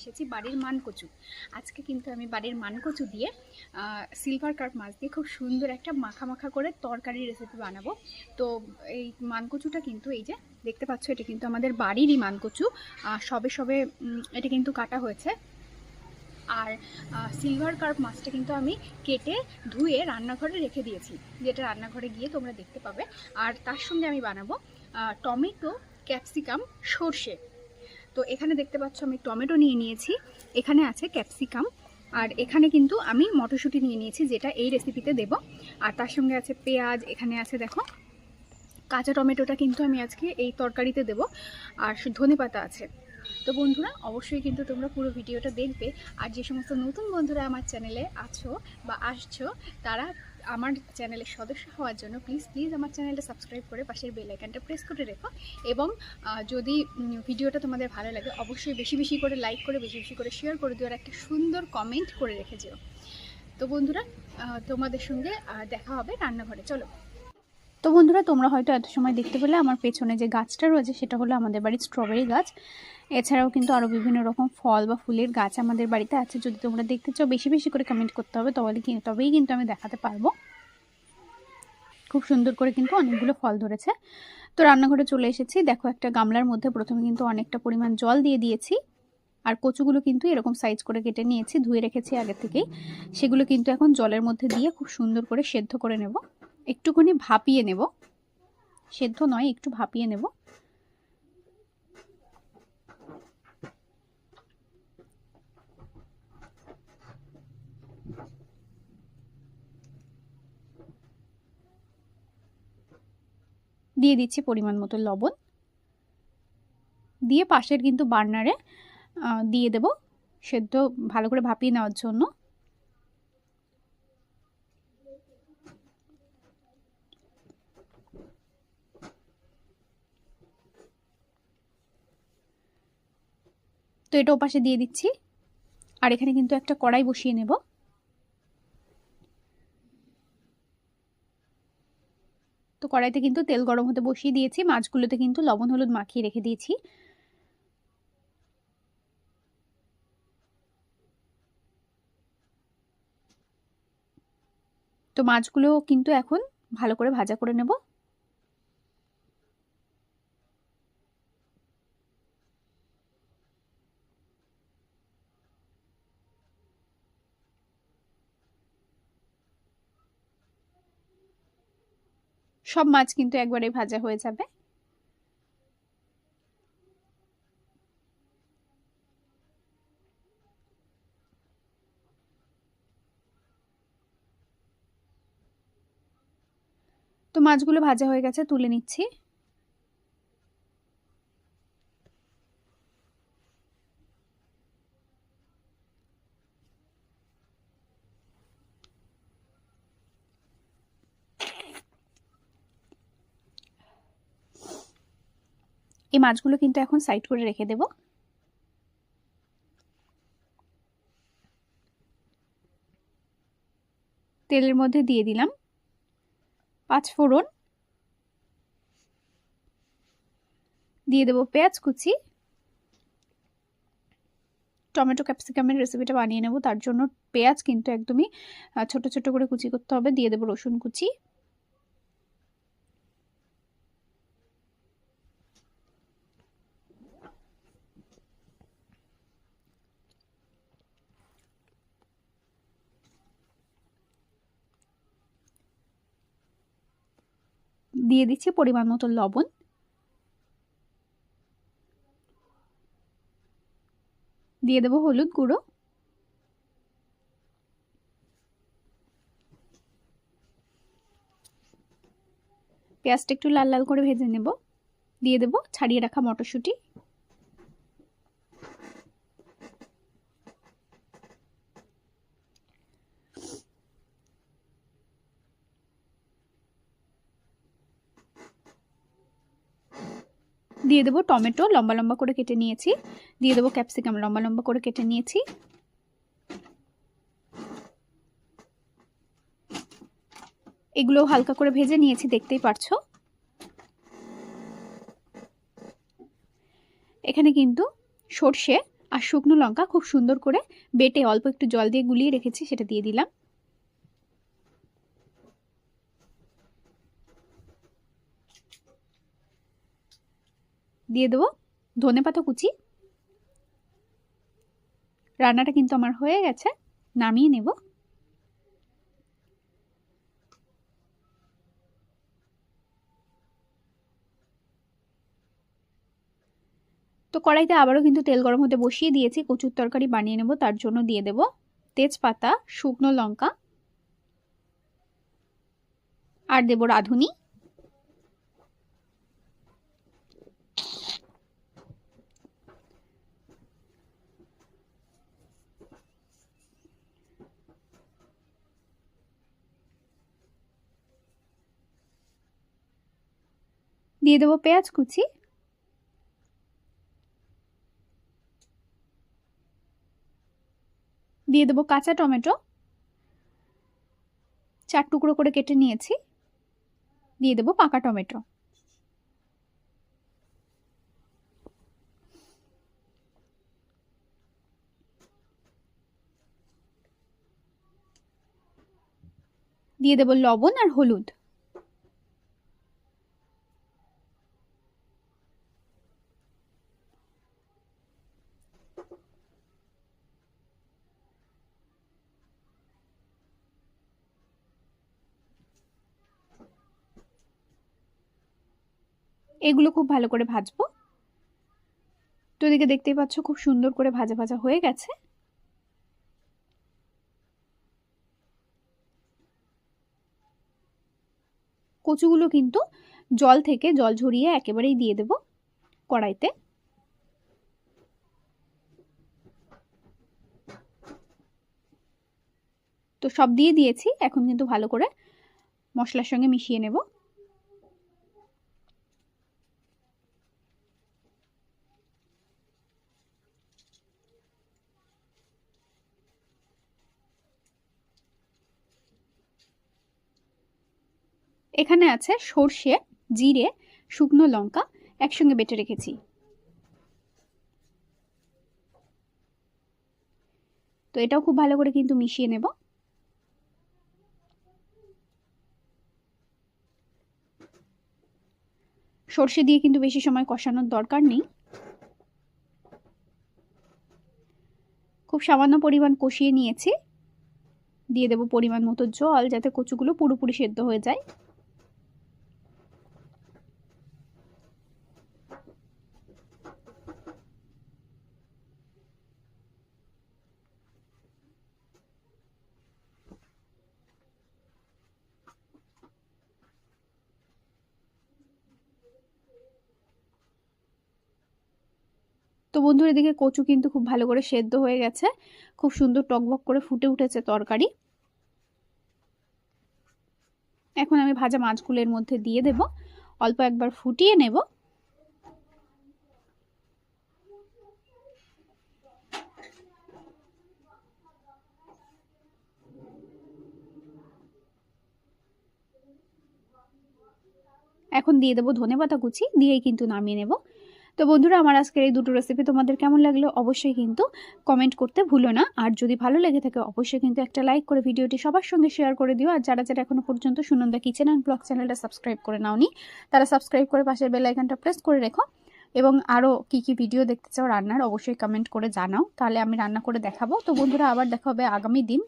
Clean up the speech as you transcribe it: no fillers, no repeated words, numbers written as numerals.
এসেছি বাড়ির মানকচু। আজকে কিন্তু আমি বাড়ির মানকচু দিয়ে সিলভার কার্প মাছ দিয়ে খুব সুন্দর একটা মাখা মাখা করে তরকারি রেসিপি বানাবো। তো এই মানকচুটা কিন্তু এই যে দেখতে পাচ্ছ, এটা কিন্তু আমাদের বাড়িরই মানকচু। সবে সবে এটা কিন্তু কাটা হয়েছে। আর সিলভার কার্প মাছটা কিন্তু আমি কেটে ধুয়ে রান্নাঘরে রেখে দিয়েছি, যেটা রান্নাঘরে গিয়ে তোমরা দেখতে পাবে। আর তার সঙ্গে আমি বানাবো টমেটো, ক্যাপসিকাম, সর্ষে। তো এখানে দেখতে পাচ্ছ আমি টমেটো নিয়ে নিয়েছি, এখানে আছে ক্যাপসিকাম, আর এখানে কিন্তু আমি মটরশুঁটি নিয়ে নিয়েছি, যেটা এই রেসিপিতে দেব। আর তার সঙ্গে আছে পেঁয়াজ, এখানে আছে দেখো কাঁচা টমেটোটা কিন্তু আমি আজকে এই তরকারিতে দেব, আর ধনেপাতা আছে। তো বন্ধুরা অবশ্যই কিন্তু তোমরা পুরো ভিডিওটা দেখবে। আর যে সমস্ত নতুন বন্ধুরা আমার চ্যানেলে আছো বা আসছো, তারা আমার চ্যানেলের সদস্য হওয়ার জন্য প্লিজ আমার চ্যানেলটা সাবস্ক্রাইব করে পাশের বেল আইকনটা প্রেস করে রেখো। এবং যদি ভিডিওটা তোমাদের ভালো লাগে অবশ্যই বেশি বেশি করে লাইক করে, বেশি বেশি করে শেয়ার করে দিও, আর একটা সুন্দর কমেন্ট করে রেখে যেও। তো বন্ধুরা তোমাদের সঙ্গে দেখা হবে রান্নাঘরে, চলো। তো বন্ধুরা তোমরা হয়তো এত সময় দেখতে পেলে আমার পেছনে যে গাছটা রয়েছে সেটা হলো আমাদের বাড়ির স্ট্রবেরি গাছ। এছাড়াও কিন্তু আরও বিভিন্ন রকম ফল বা ফুলের গাছ আমাদের বাড়িতে আছে। যদি তোমরা দেখতে চাও বেশি বেশি করে কমেন্ট করতে হবে, তবেই কিন্তু আমি দেখাতে পারবো। খুব সুন্দর করে কিন্তু অনেকগুলো ফল ধরেছে। তো রান্নাঘরে চলে এসেছি, দেখো একটা গামলার মধ্যে প্রথমে কিন্তু অনেকটা পরিমাণ জল দিয়ে দিয়েছি। আর কচুগুলো কিন্তু এরকম সাইজ করে কেটে নিয়েছি, ধুয়ে রেখেছি আগে থেকেই। সেগুলো কিন্তু এখন জলের মধ্যে দিয়ে খুব সুন্দর করে সেদ্ধ করে নেব, একটুখানি ভাপিয়ে নেব, সেদ্ধ নয় একটু ভাপিয়ে নেব। দিয়ে দিচ্ছি পরিমাণ মতো লবণ, দিয়ে পাশের কিন্তু বার্নারে দিয়ে দেব সেদ্ধ ভালো করে ভাপিয়ে নেওয়ার জন্য। তো এটা ওপাশে দিয়ে দিচ্ছি। আর এখানে কিন্তু একটা কড়াই বসিয়ে নেব। তো কড়াইতে কিন্তু তেল গরম হতে বসিয়ে দিয়েছি, মাছগুলোতে কিন্তু লবণ হলুদ মাখিয়ে রেখে দিয়েছি। তো মাছগুলো কিন্তু এখন ভালো করে ভাজা করে নেব। সব মাছ কিন্তু একবারে ভাজা হয়ে যাবে। তো মাছগুলো ভাজা হয়ে গেছে, তুলে নিচ্ছি। এই মাছগুলো কিন্তু এখন সাইড করে রেখে দেব। তেলের মধ্যে দিয়ে দিলাম 5 ফোড়ন, দিয়ে দেব পেঁয়াজ কুচি। টমেটো ক্যাপসিকামের রেসিপিটা বানিয়ে নেব, তার জন্য পেঁয়াজ কিন্তু একদমই ছোট ছোট করে কুচি করতে হবে। দিয়ে দেব রসুন কুচি, দিয়ে দিচ্ছি পরিমাণ মতো লবণ, দিয়ে দেব হলুদ গুঁড়ো, পেঁয়াজটা একটু লাল লাল করে ভেজে নেব। দিয়ে দেব ছাড়িয়ে রাখা মটরশুঁটি, দিয়ে দেব টমেটো লম্বা লম্বা করে কেটে নিয়েছি, দিয়ে দেব ক্যাপসিকাম লম্বা লম্বা করে কেটে নিয়েছি। এগুলো হালকা করে ভেজে নিয়েছি, দেখতেই পারছো। এখানে কিন্তু সর্ষে আর শুকনো লঙ্কা খুব সুন্দর করে বেটে অল্প একটু জল দিয়ে গুলিয়ে রেখেছি, সেটা দিয়ে দিলাম। দিয়ে দেবো ধনেপাতা কুচি। রান্নাটা কিন্তু আমার হয়ে গেছে, নামিয়ে নেব। তো কড়াইতে আবারও কিন্তু তেল গরম হতে বসিয়ে দিয়েছি, কচুর তরকারি বানিয়ে নেব। তার জন্য দিয়ে দেব তেজপাতা, শুকনো লঙ্কা আর দেব রাঁধুনি। দিয়ে দেব পেঁয়াজ কুচি। দিয়ে দেব কাঁচা টমেটো, 4 টুকরো করে কেটে নিয়েছি। দিয়ে দেব পাকা টমেটো। দিয়ে দেব লবণ আর হলুদ। এগুলো খুব ভালো করে ভাজবো। তো এদিকে দেখতেই পাচ্ছ খুব সুন্দর করে ভাজা ভাজা হয়ে গেছে। কচুগুলো কিন্তু জল থেকে জল ঝরিয়ে একেবারেই দিয়ে দেব কড়াইতে। তো সব দিয়ে দিয়েছি, এখন কিন্তু ভালো করে মশলার সঙ্গে মিশিয়ে নেব। এখানে আছে সর্ষে, জিরে, শুকনো লঙ্কা একসঙ্গে বেটে রেখেছি। তো এটাও খুব ভালো করে কিন্তু মিশিয়ে নেব। সর্ষে দিয়ে কিন্তু বেশি সময় কষানোর দরকার নেই, খুব সামান্য পরিমাণ কষিয়ে নিয়েছি। দিয়ে দেব পরিমাণ মতো জল, যাতে কচুগুলো পুরোপুরি সেদ্ধ হয়ে যায়। তো বন্ধুরা এদিকে কচু কিন্তু খুব ভালো করে সেদ্ধ হয়ে গেছে, খুব সুন্দর টকবক করে ফুটে উঠেছে তরকারি। এখন আমি ভাজা মাছগুলোর মধ্যে দিয়ে দেব, অল্প একবার ফুটিয়ে নেব। এখন দিয়ে দেবো ধনেপাতা কুচি, দিয়েই কিন্তু নামিয়ে নেব। তো বন্ধুরা আমার আজকের এই দুটো রেসিপি তোমাদের কেমন লাগলো অবশ্যই কিন্তু কমেন্ট করতে ভুলো না। আর যদি ভালো লেগে থাকে অবশ্যই কিন্তু একটা লাইক করে ভিডিওটি সবার সঙ্গে শেয়ার করে দিও। আর যারা যারা এখনো পর্যন্ত সুনন্দা কিচেন অ্যান্ড ব্লগ চ্যানেলটা সাবস্ক্রাইব করে নাওনি, তারা সাবস্ক্রাইব করে পাশের বেল আইকনটা প্রেস করে রেখো। এবং আরও কী কী ভিডিও দেখতে চাও রান্নার অবশ্যই কমেন্ট করে জানাও, তাহলে আমি রান্না করে দেখাবো। তো বন্ধুরা আবার দেখা হবে আগামী দিন